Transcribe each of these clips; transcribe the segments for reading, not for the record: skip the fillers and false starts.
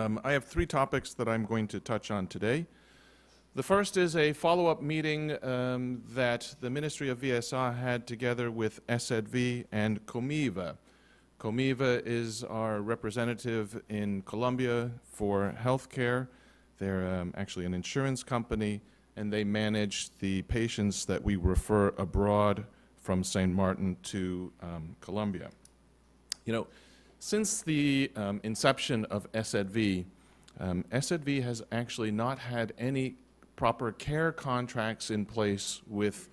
I have three topics that I'm going to touch on today. The first is a follow-up meeting that the Ministry of VSA had together with SZV and Comiva. Comiva is our representative in Colombia for healthcare. They're actually an insurance company, and they manage the patients that we refer abroad from St. Martin to Colombia. You know, since the inception of SZV, SZV has actually not had any proper care contracts in place with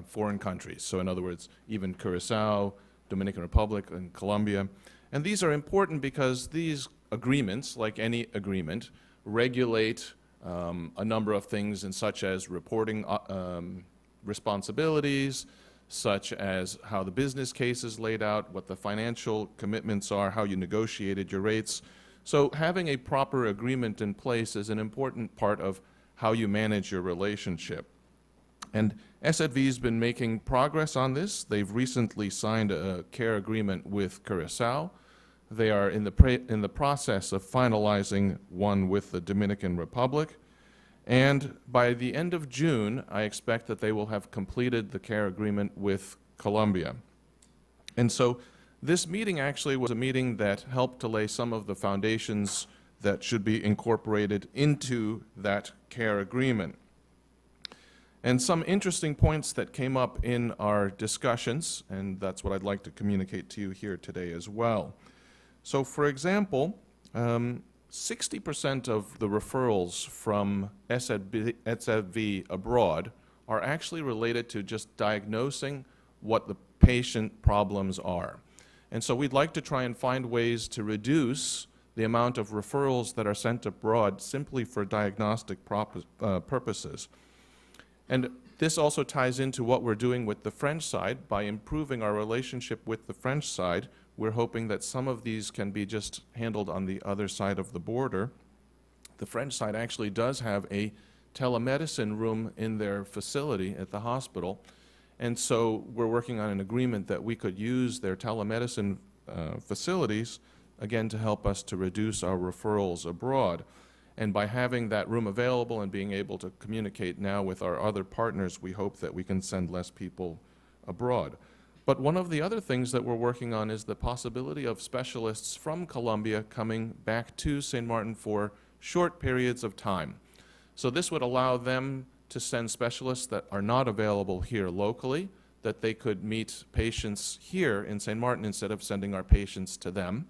foreign countries. So in other words, even Curacao, Dominican Republic, and Colombia. And these are important because these agreements, like any agreement, regulate a number of things, and such as reporting responsibilities, such as how the business case is laid out, what the financial commitments are, how you negotiated your rates. So having a proper agreement in place is an important part of how you manage your relationship. And SZV's been making progress on this. They've recently signed a care agreement with Curacao. They are in the process of finalizing one with the Dominican Republic. And by the end of June, I expect that they will have completed the care agreement with Colombia. And so this meeting actually was a meeting that helped to lay some of the foundations that should be incorporated into that care agreement. And some interesting points that came up in our discussions, and that's what I'd like to communicate to you here today as well. So for example, 60% of the referrals from SZV abroad are actually related to just diagnosing what the patient problems are. And so we'd like to try and find ways to reduce the amount of referrals that are sent abroad simply for diagnostic purposes. And this also ties into what we're doing with the French side. By improving our relationship with the French side, we're hoping that some of these can be just handled on the other side of the border. The French side actually does have a telemedicine room in their facility at the hospital. And so we're working on an agreement that we could use their telemedicine facilities, again, to help us to reduce our referrals abroad. And by having that room available and being able to communicate now with our other partners, we hope that we can send less people abroad. But one of the other things that we're working on is the possibility of specialists from Colombia coming back to St. Martin for short periods of time. So this would allow them to send specialists that are not available here locally, that they could meet patients here in St. Martin instead of sending our patients to them.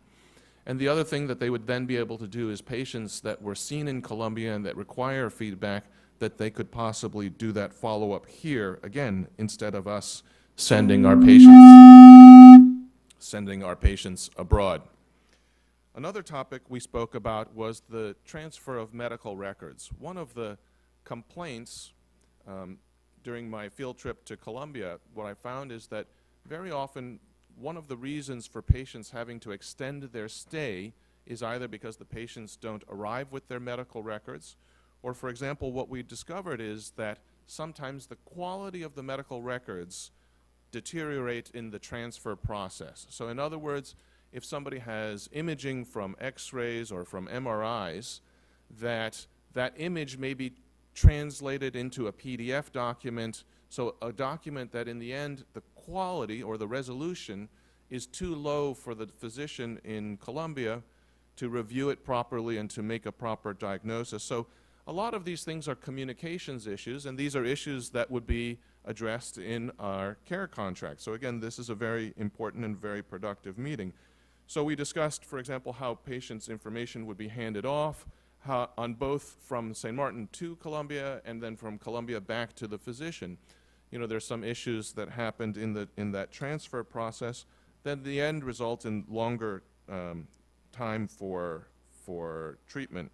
And the other thing that they would then be able to do is patients that were seen in Colombia and that require feedback, that they could possibly do that follow-up here, again, instead of us sending our patients abroad. Another topic we spoke about was the transfer of medical records. One of the complaints during my field trip to Colombia, what I found is that very often one of the reasons for patients having to extend their stay is either because the patients don't arrive with their medical records, or for example, what we discovered is that sometimes the quality of the medical records deteriorate in the transfer process. So in other words, if somebody has imaging from X-rays or from MRIs, that image may be translated into a PDF document, so a document that in the end the quality or the resolution is too low for the physician in Colombia to review it properly and to make a proper diagnosis. So a lot of these things are communications issues, and these are issues that would be addressed in our care contract. So again, this is a very important and very productive meeting. So we discussed, for example, how patients' information would be handed off, on both from St. Martin to Colombia and then from Colombia back to the physician. You know, there's some issues that happened in that transfer process that in the end result in longer time for treatment.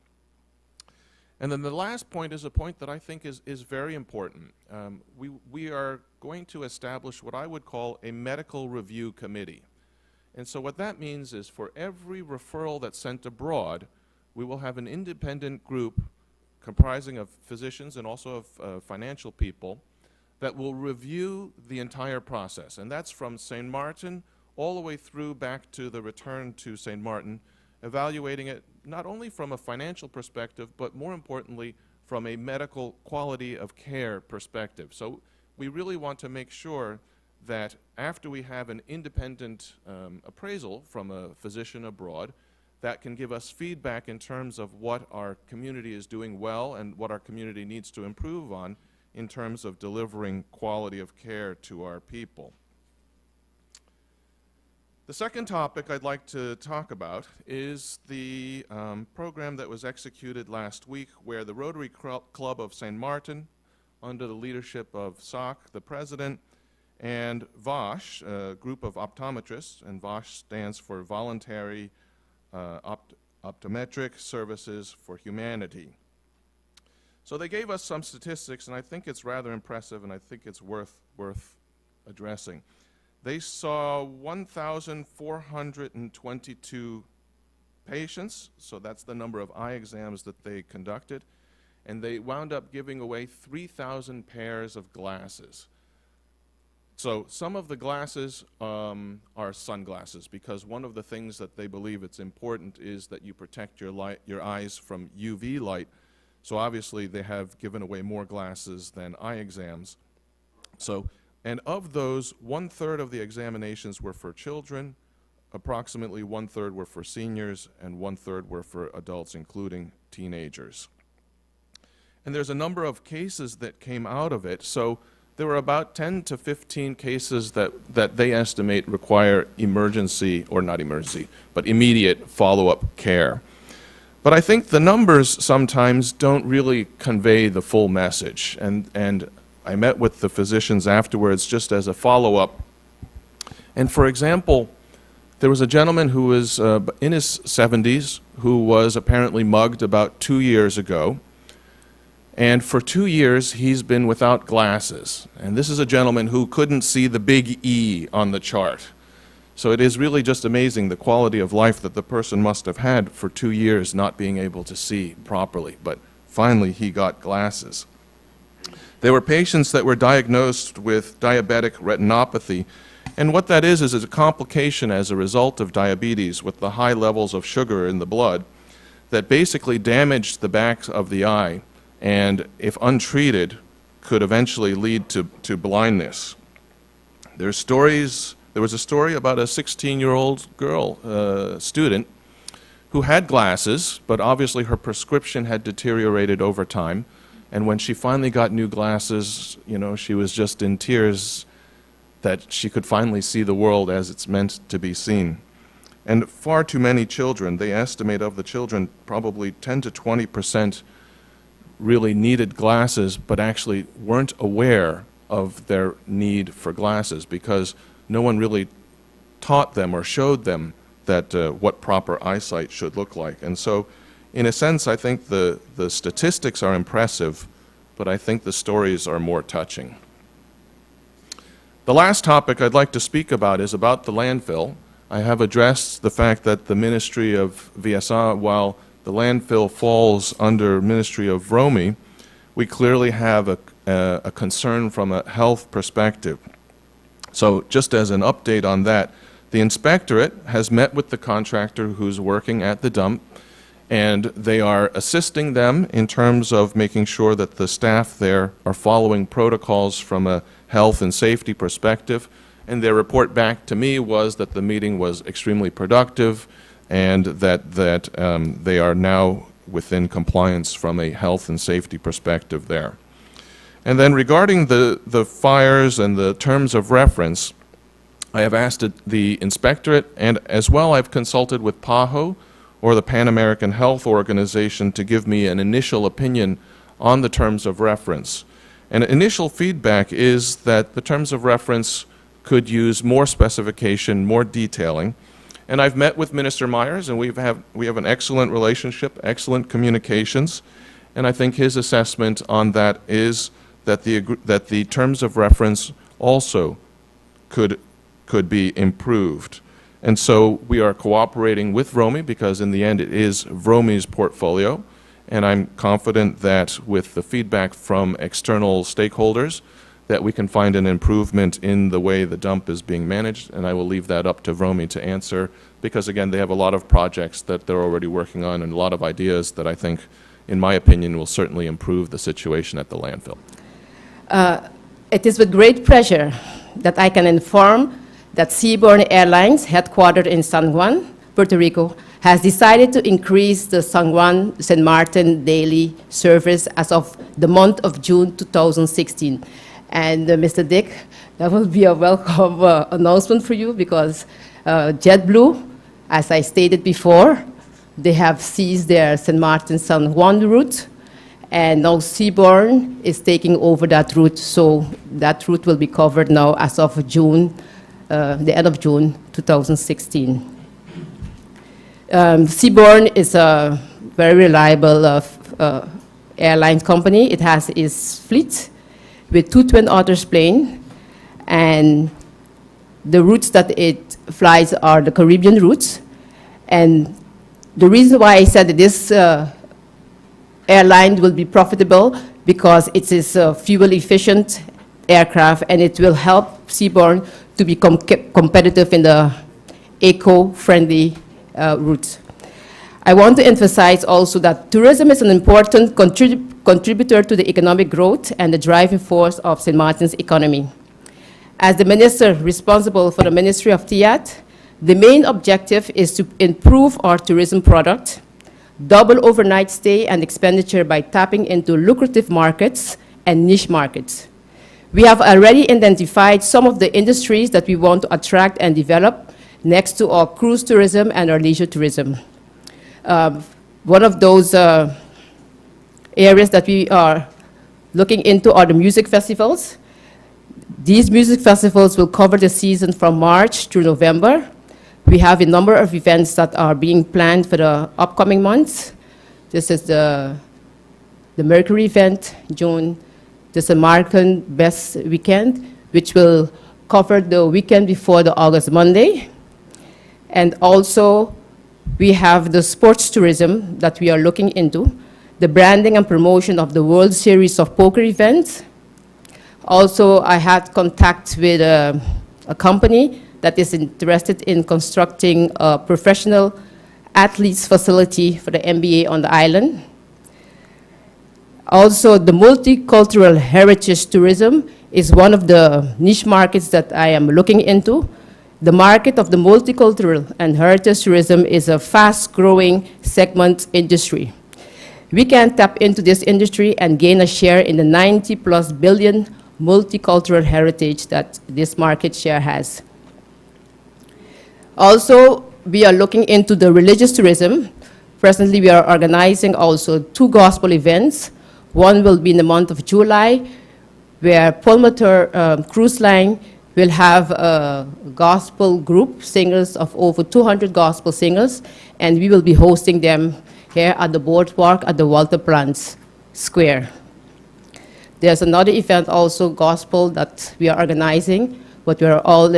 And then the last point is a point that I think is very important. We are going to establish what I would call a medical review committee. And so what that means is for every referral that's sent abroad, we will have an independent group comprising of physicians and also of financial people that will review the entire process. And that's from St. Martin all the way through back to the return to St. Martin. evaluating it not only from a financial perspective, but more importantly, from a medical quality of care perspective. So we really want to make sure that after we have an independent appraisal from a physician abroad, that can give us feedback in terms of what our community is doing well and what our community needs to improve on in terms of delivering quality of care to our people. The second topic I'd like to talk about is the program that was executed last week where the Rotary Club of St. Martin, under the leadership of SOC, the president, and VOSH, a group of optometrists, and VOSH stands for Voluntary Optometric Services for Humanity. So they gave us some statistics, and I think it's rather impressive, and I think it's worth addressing. They saw 1,422 patients, so that's the number of eye exams that they conducted, and they wound up giving away 3,000 pairs of glasses. So some of the glasses are sunglasses, because one of the things that they believe it's important is that you protect your eyes from UV light. So obviously they have given away more glasses than eye exams. And of those, 1/3 of the examinations were for children, approximately 1/3 were for seniors, and 1/3 were for adults, including teenagers. And there's a number of cases that came out of it. So there were about 10 to 15 cases that they estimate require emergency, or not emergency, but immediate follow-up care. But I think the numbers sometimes don't really convey the full message. And I met with the physicians afterwards just as a follow-up. And for example, there was a gentleman who was in his 70s who was apparently mugged about 2 years ago. And for 2 years, he's been without glasses. And this is a gentleman who couldn't see the big E on the chart. So it is really just amazing the quality of life that the person must have had for 2 years not being able to see properly. But finally, he got glasses. There were patients that were diagnosed with diabetic retinopathy. And what that is a complication as a result of diabetes with the high levels of sugar in the blood that basically damaged the back of the eye, and if untreated, could eventually lead to blindness. There was a story about a 16-year-old girl, student, who had glasses, but obviously her prescription had deteriorated over time, and when she finally got new glasses, she was just in tears that she could finally see the world as it's meant to be seen. And far too many children, they estimate of the children, probably 10 to 20% really needed glasses, but actually weren't aware of their need for glasses because no one really taught them or showed them that what proper eyesight should look like. And so, in a sense, I think the statistics are impressive, but I think the stories are more touching. The last topic I'd like to speak about is about the landfill. I have addressed the fact that the Ministry of VSA, while the landfill falls under Ministry of Romy, we clearly have a concern from a health perspective. So just as an update on that, the inspectorate has met with the contractor who's working at the dump, and they are assisting them in terms of making sure that the staff there are following protocols from a health and safety perspective. And their report back to me was that the meeting was extremely productive and that they are now within compliance from a health and safety perspective there. And then regarding the fires and the terms of reference, I have asked the inspectorate, and as well I've consulted with PAHO, or the Pan American Health Organization, to give me an initial opinion on the terms of reference. And initial feedback is that the terms of reference could use more specification, more detailing. And I've met with Minister Myers, and we have an excellent relationship, excellent communications, and I think his assessment on that is that the terms of reference also could be improved. And so we are cooperating with Romy because in the end it is Romy's portfolio, and I'm confident that with the feedback from external stakeholders that we can find an improvement in the way the dump is being managed, and I will leave that up to Vromi to answer, because again, they have a lot of projects that they're already working on and a lot of ideas that I think, in my opinion, will certainly improve the situation at the landfill. It is with great pleasure that I can inform that Seabourn Airlines, headquartered in San Juan, Puerto Rico, has decided to increase the San Juan-St. Martin daily service as of the month of June 2016. And Mr. Dick, that will be a welcome announcement for you, because JetBlue, as I stated before, they have seized their St. Martin-San Juan route, and now Seabourn is taking over that route, so that route will be covered now as of June, the end of June 2016. Seabourn is a very reliable airline company. It has its fleet with 2 Twin Otters planes, and the routes that it flies are the Caribbean routes. And the reason why I said that this airline will be profitable, because it is a fuel-efficient aircraft, and it will help Seabourn to be competitive in the eco-friendly routes. I want to emphasize also that tourism is an important contributor to the economic growth and the driving force of St. Martin's economy. As the minister responsible for the Ministry of TIAT, the main objective is to improve our tourism product, double overnight stay and expenditure by tapping into lucrative markets and niche markets. We have already identified some of the industries that we want to attract and develop next to our cruise tourism and our leisure tourism. One of those areas that we are looking into are the music festivals. These music festivals will cover the season from March through November. We have a number of events that are being planned for the upcoming months. This is the Mercury event, June. This is the Marcan Best Weekend, which will cover the weekend before the August Monday. And also, we have the sports tourism that we are looking into, the branding and promotion of the World Series of Poker events. Also, I had contact with a company that is interested in constructing a professional athletes facility for the NBA on the island. Also, the multicultural heritage tourism is one of the niche markets that I am looking into. The market of the multicultural and heritage tourism is a fast-growing segment industry. We can tap into this industry and gain a share in the 90+ billion multicultural heritage that this market share has. Also, we are looking into the religious tourism. Presently, we are organizing also 2 gospel events. One will be in the month of July, where Pulmotor Cruise Line will have a gospel group, singers of over 200 gospel singers, and we will be hosting them here at the boardwalk at the Walter Plants Square. There's another event also, gospel, that we are organizing, but we are all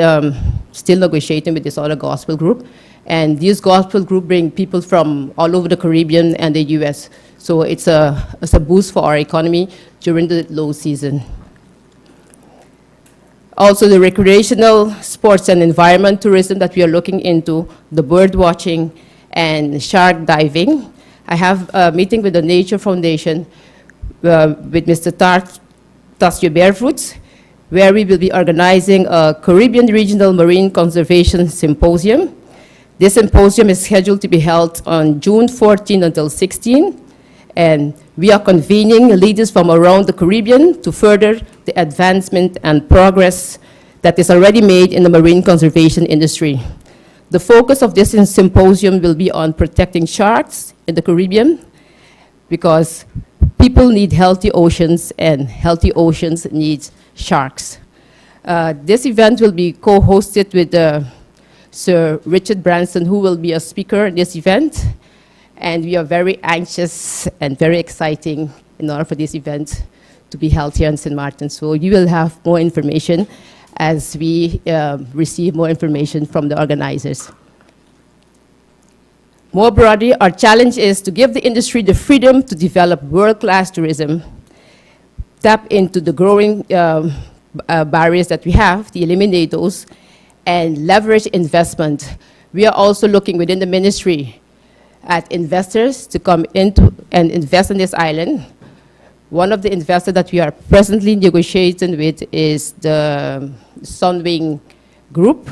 still negotiating with this other gospel group. And this gospel group bring people from all over the Caribbean and the US. So it's a boost for our economy during the low season. Also, the recreational, sports, and environment tourism that we are looking into, the bird watching and shark diving. I have a meeting with the Nature Foundation with Mr. Tasio Barefoots, where we will be organizing a Caribbean Regional Marine Conservation Symposium. This symposium is scheduled to be held on June 14 until 16, and we are convening leaders from around the Caribbean to further the advancement and progress that is already made in the marine conservation industry. The focus of this symposium will be on protecting sharks in the Caribbean, because people need healthy oceans, and healthy oceans need sharks. This event will be co-hosted with Sir Richard Branson, who will be a speaker at this event. And we are very anxious and very exciting in order for this event to be held here in St. Martin. So you will have more information as we receive more information from the organizers. More broadly, our challenge is to give the industry the freedom to develop world-class tourism, tap into the growing barriers that we have, to eliminate those, and leverage investment. We are also looking within the ministry at investors to come into and invest in this island. One of the investors that we are presently negotiating with is the Sunwing Group.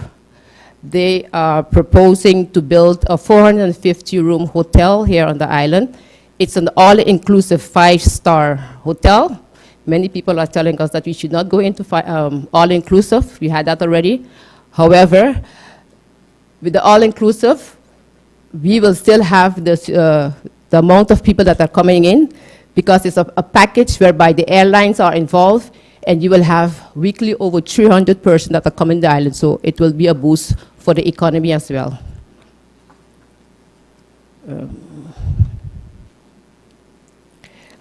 They are proposing to build a 450-room hotel here on the island. It's an all-inclusive 5-star hotel. Many people are telling us that we should not go into all-inclusive. We had that already. However, with the all-inclusive, we will still have this, the amount of people that are coming in, because it's a package whereby the airlines are involved, and you will have weekly over 300 persons that are coming to the island. So it will be a boost for the economy as well.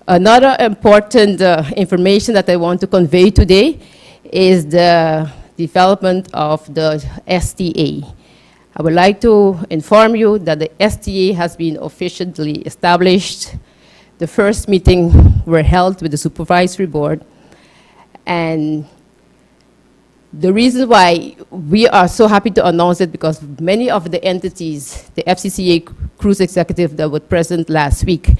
Another important information that I want to convey today is the development of the STA. I would like to inform you that the STA has been officially established. The first meeting were held with the supervisory board, and the reason why we are so happy to announce it, because many of the entities, the FCCA cruise executive that were present last week,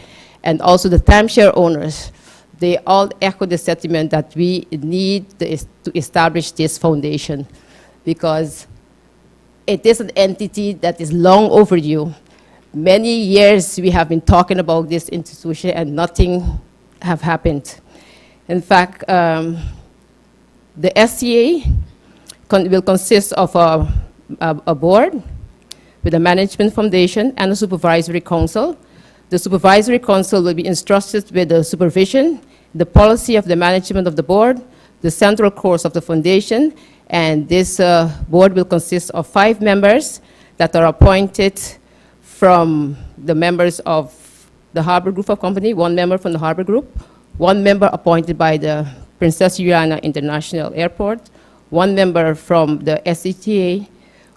and also the timeshare owners, they all echo the sentiment that we need to establish this foundation, because it is an entity that is long overdue. Many years we have been talking about this institution and nothing have happened. In fact, the SCA will consist of a board with a management foundation and a supervisory council. The supervisory council will be entrusted with the supervision, the policy of the management of the board, the central course of the foundation, and this board will consist of 5 members that are appointed from the members of the Harbor Group of Company, 1 member from the Harbor Group, 1 member appointed by the Princess Juliana International Airport, 1 member from the SCTA,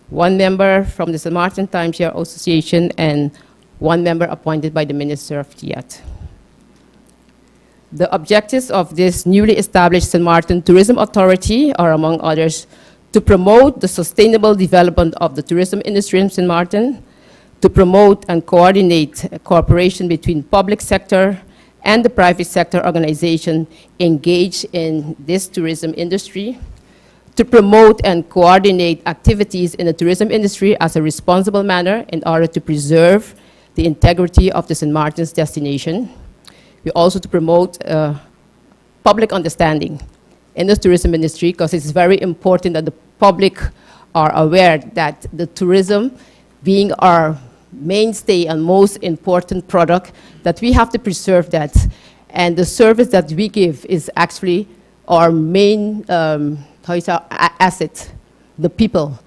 1 member from the St. Martin Timeshare Association, and 1 member appointed by the Minister of Fiat. The objectives of this newly established St. Martin Tourism Authority are, among others, to promote the sustainable development of the tourism industry in St. Martin, to promote and coordinate cooperation between public sector and the private sector organization engaged in this tourism industry, to promote and coordinate activities in the tourism industry as a responsible manner in order to preserve the integrity of the St. Martin's destination. We also to promote public understanding in the tourism industry, because it's very important that the public are aware that the tourism, being our mainstay and most important product, that we have to preserve that. And the service that we give is actually our main asset, the people.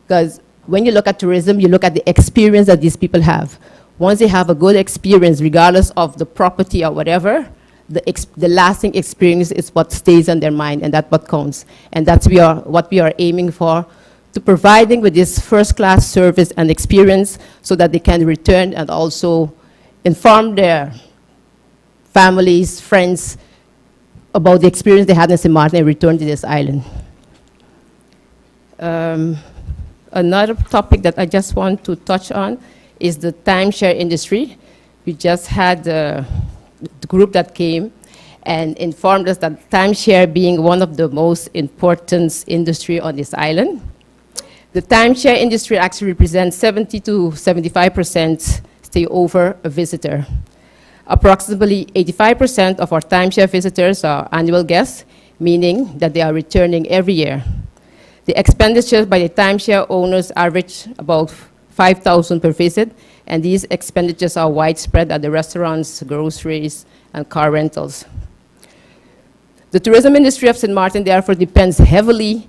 Because when you look at tourism, you look at the experience that these people have. Once they have a good experience, regardless of the property or whatever, the lasting experience is what stays on their mind, and that's what counts. And that's what we are aiming for, to providing with this first-class service and experience so that they can return and also inform their families, friends about the experience they had in St. Martin and return to this island. Another topic that I just want to touch on is the timeshare industry. We just had the group that came and informed us that timeshare being one of the most important industry on this island. The timeshare industry actually represents 70 to 75% stay over a visitor. Approximately 85% of our timeshare visitors are annual guests, meaning that they are returning every year. The expenditures by the timeshare owners average about $5,000 per visit, and these expenditures are widespread at the restaurants, groceries, and car rentals. The tourism industry of St. Martin therefore depends heavily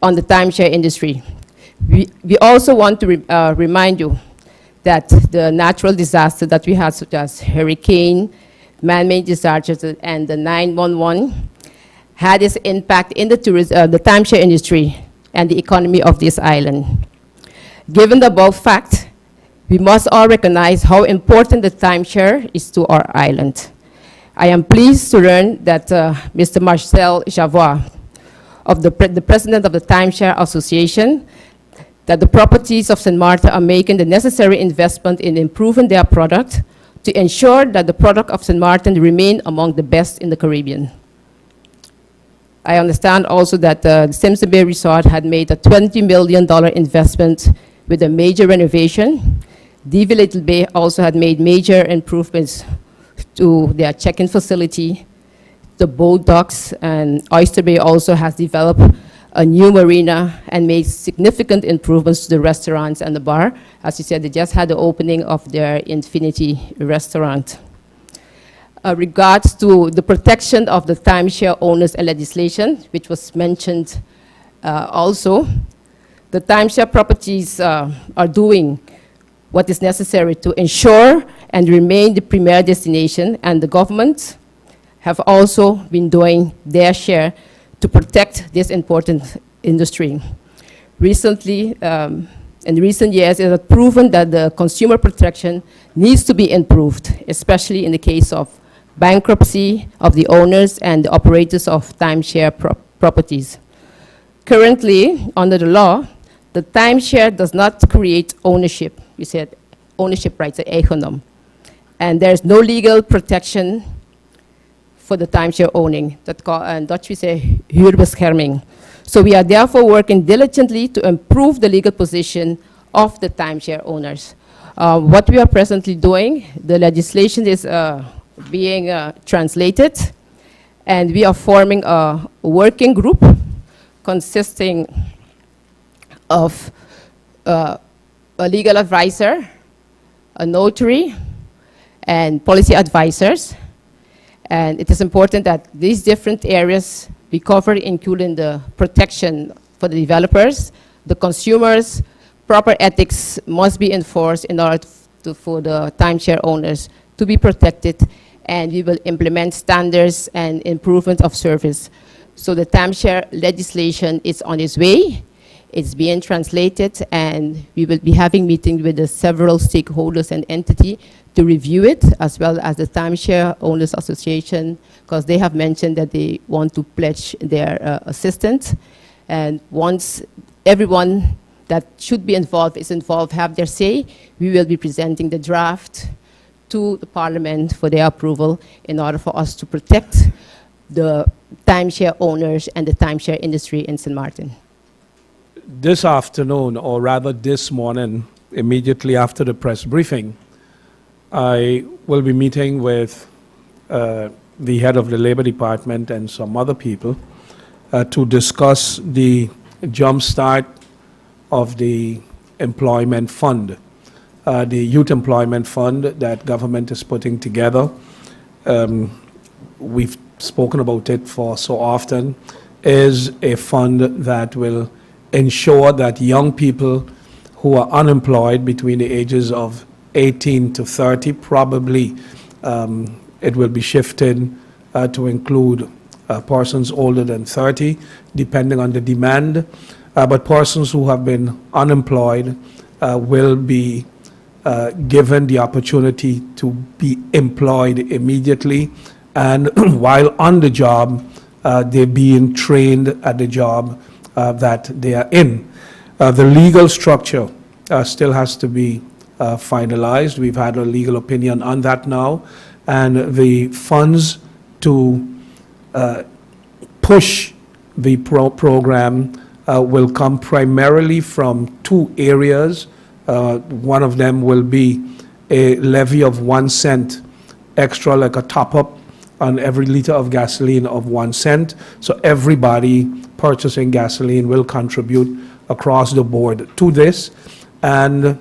on the timeshare industry. We also want to remind you that the natural disasters that we had, such as hurricane, man-made disasters, and the 911, had its impact in the timeshare industry and the economy of this island. Given the above fact, we must all recognize how important the timeshare is to our island. I am pleased to learn that Mr. Marcel Javois, of the president of the Timeshare Association, that the properties of St. Martin are making the necessary investment in improving their product to ensure that the product of St. Martin remain among the best in the Caribbean. I understand also that the Simpson Bay Resort had made a $20 million investment with a major renovation. DV Little Bay also had made major improvements to their check-in facility, the boat docks, and Oyster Bay also has developed a new marina and made significant improvements to the restaurants and the bar. As you said, they just had the opening of their Infinity restaurant. Regards to the protection of the timeshare owners and legislation, which was mentioned also, the timeshare properties are doing what is necessary to ensure and remain the premier destination, and the government have also been doing their share to protect this important industry. Recently, in recent years, it has proven that the consumer protection needs to be improved, especially in the case of bankruptcy of the owners and the operators of timeshare properties. Currently, under the law, the timeshare does not create ownership. We said ownership rights are eigendom. And there's no legal protection for the timeshare owning. In Dutch we say huurbescherming. So we are therefore working diligently to improve the legal position of the timeshare owners. What we are presently doing, the legislation is being translated, and we are forming a working group consisting of a legal advisor, a notary, and policy advisors. And it is important that these different areas be covered, including the protection for the developers, the consumers. Proper ethics must be enforced in order for the timeshare owners to be protected, and we will implement standards and improvement of service. So the timeshare legislation is on its way. It's being translated, and we will be having meetings with the several stakeholders and entities to review it, as well as the Timeshare Owners Association, because they have mentioned that they want to pledge their assistance. And once everyone that should be involved is involved, have their say, we will be presenting the draft to the Parliament for their approval in order for us to protect the timeshare owners and the timeshare industry in St. Martin. This afternoon, or rather this morning, immediately after the press briefing, I will be meeting with the head of the Labor Department and some other people to discuss the jumpstart of the employment fund, the youth employment fund that government is putting together. We've spoken about it for so often, is a fund that will ensure that young people who are unemployed between the ages of 18 to 30, probably it will be shifted to include persons older than 30, depending on the demand. But persons who have been unemployed will be given the opportunity to be employed immediately, and while on the job, they're being trained at the job that they are in. The legal structure still has to be finalized. We've had a legal opinion on that now, and the funds to push the program will come primarily from two areas. One of them will be a levy of 1 cent extra, like a top-up on every liter of gasoline of 1 cent. So everybody purchasing gasoline will contribute across the board to this. And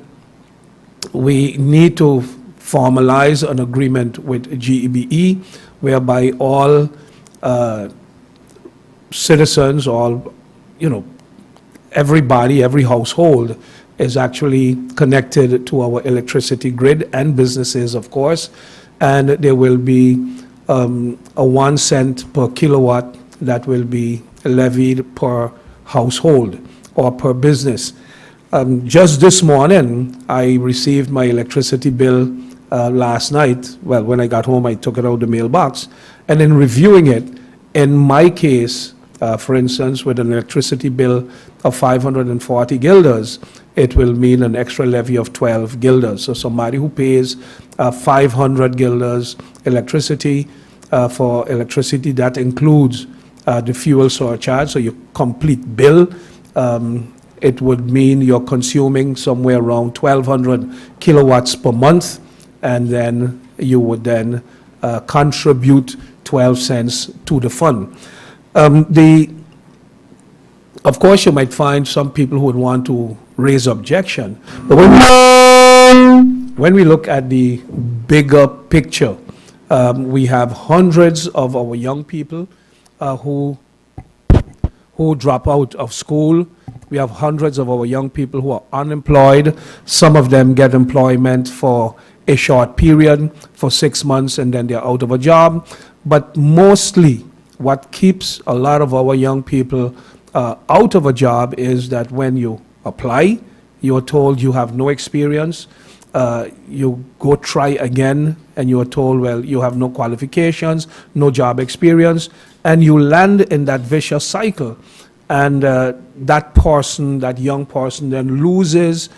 we need to formalize an agreement with GEBE whereby all citizens, all, everybody, every household is actually connected to our electricity grid, and businesses, of course. And there will be a 1 cent per kilowatt that will be levied per household or per business. Just this morning, I received my electricity bill last night. Well, when I got home, I took it out of the mailbox. And in reviewing it, in my case, For instance, with an electricity bill of 540 guilders, it will mean an extra levy of 12 guilders. So somebody who pays 500 guilders electricity, for electricity, that includes the fuel surcharge, so your complete bill, it would mean you're consuming somewhere around 1,200 kilowatts per month, and then you would then contribute 12 cents to the fund. Of course, you might find some people who would want to raise objection, but when we look at the bigger picture, we have hundreds of our young people who drop out of school. We have hundreds of our young people who are unemployed. Some of them get employment for a short period, for 6 months, and then they're out of a job. But mostly, what keeps a lot of our young people out of a job is that when you apply, you're told you have no experience. You go try again, and you are told, well, you have no qualifications, no job experience, and you land in that vicious cycle. And that person, that young person, then loses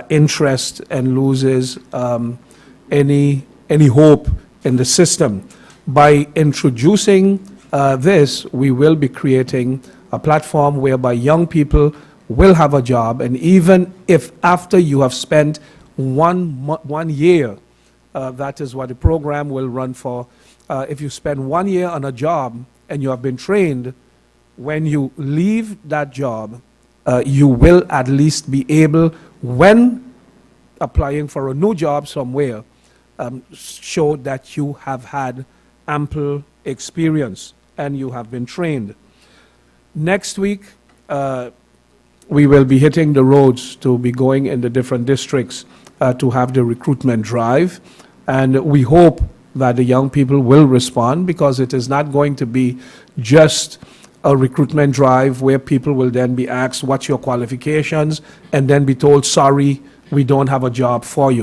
interest and loses any hope in the system. By introducing this, we will be creating a platform whereby young people will have a job, and even if after you have spent one year, that is what the program will run for. If you spend 1 year on a job and you have been trained, when you leave that job, you will at least be able, when applying for a new job somewhere, show that you have had ample experience and you have been trained. Next week, we will be hitting the roads to be going in the different districts to have the recruitment drive, and we hope that the young people will respond, because it is not going to be just a recruitment drive where people will then be asked, what's your qualifications, and then be told, sorry, we don't have a job for you.